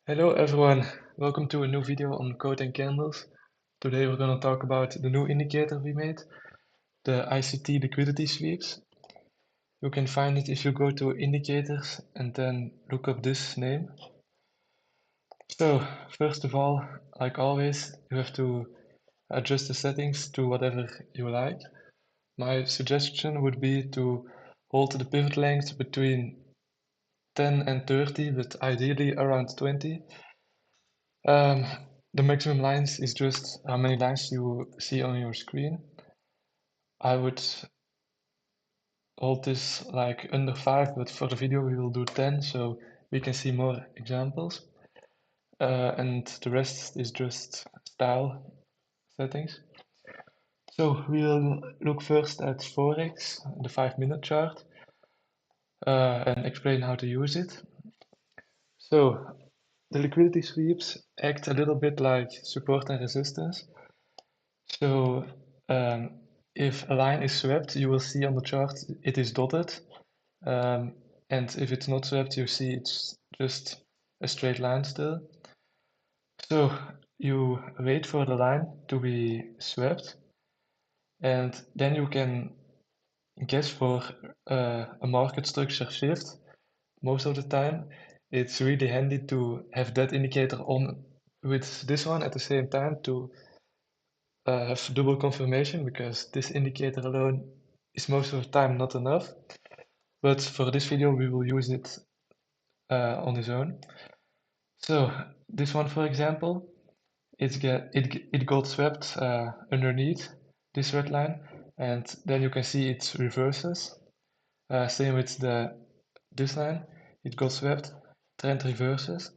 Hello everyone, welcome to a new video on code and candles. Today we're going to talk about the new indicator we made, the ICT Liquidity Sweeps. You can find it if you go to indicators and then look up this name. So first of all, like always, you have to adjust the settings to whatever you like. My suggestion would be to hold the pivot length between 10 and 30, but ideally around 20. The maximum lines is just how many lines you see on your screen. I would hold this like under 5, but for the video we will do 10, so we can see more examples. And the rest is just style settings. So we'll look first at Forex, the 5-minute chart, and explain how to use it. So the liquidity sweeps act a little bit like support and resistance. So if a line is swept, you will see on the chart it is dotted. And if it's not swept, you see it's just a straight line still. So you wait for the line to be swept, and then you can guess for a market structure shift. Most of the time, it's really handy to have that indicator on with this one at the same time to have double confirmation, because this indicator alone is most of the time not enough. But for this video, we will use it on its own. So this one, for example, it got swept underneath this red line, and then you can see it reverses. Same with this line, it got swept, trend reverses.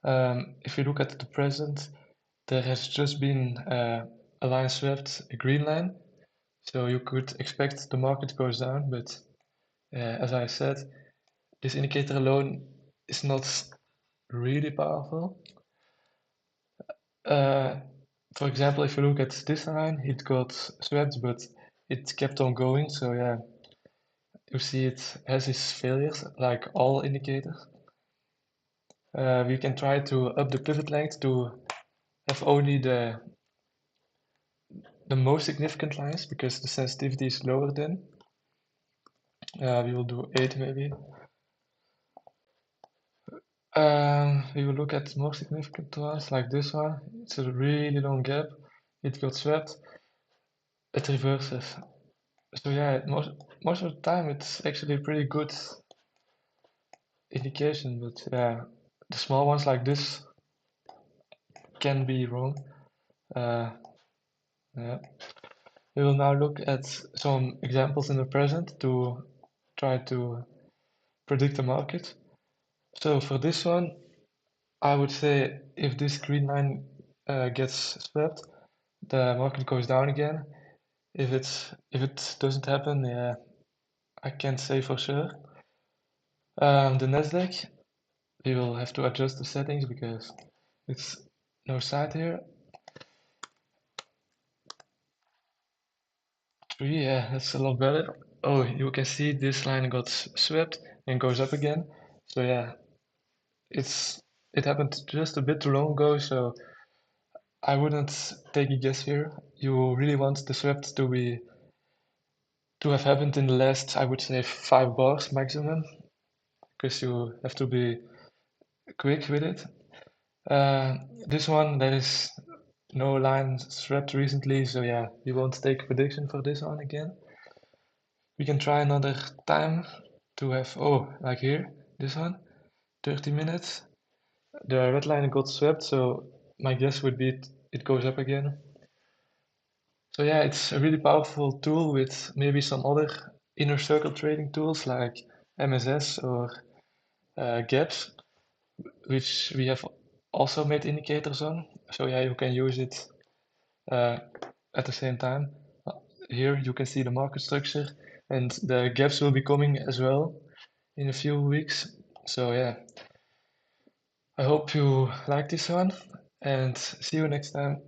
If you look at the present, there has just been a line swept, a green line, so you could expect the market goes down, but as I said, this indicator alone is not really powerful. For example, if you look at this line, it got swept, but it kept on going, so yeah, you see it has its failures, like all indicators. We can try to up the pivot length to have only the most significant lines, because the sensitivity is lower then. We will do 8 maybe. We will look at more significant ones, like this one. It's a really long gap. It got swept. It reverses. So yeah, most of the time it's actually a pretty good indication, but yeah, the small ones like this can be wrong. Yeah. We will now look at some examples in the present to try to predict the market. So for this one, I would say if this green line gets swept, the market goes down again. If it doesn't happen, yeah, I can't say for sure. The Nasdaq, we will have to adjust the settings because it's no side here. 3, yeah, that's a lot better. Oh, you can see this line got swept and goes up again. So yeah, it happened just a bit too long ago, so I wouldn't take a guess here. You really want the swept to have happened in the last, I would say, 5 bars maximum, because you have to be quick with it. This one, there is no line swept recently, so yeah, we won't take a prediction for this one again. We can try another time to have, oh, like here, this one, 30 minutes. The red line got swept, so my guess would be it goes up again. So yeah, it's a really powerful tool with maybe some other inner circle trading tools like MSS or gaps, which we have also made indicators on. So yeah, you can use it at the same time. Here you can see the market structure, and the gaps will be coming as well in a few weeks. So yeah, I hope you like this one, and see you next time.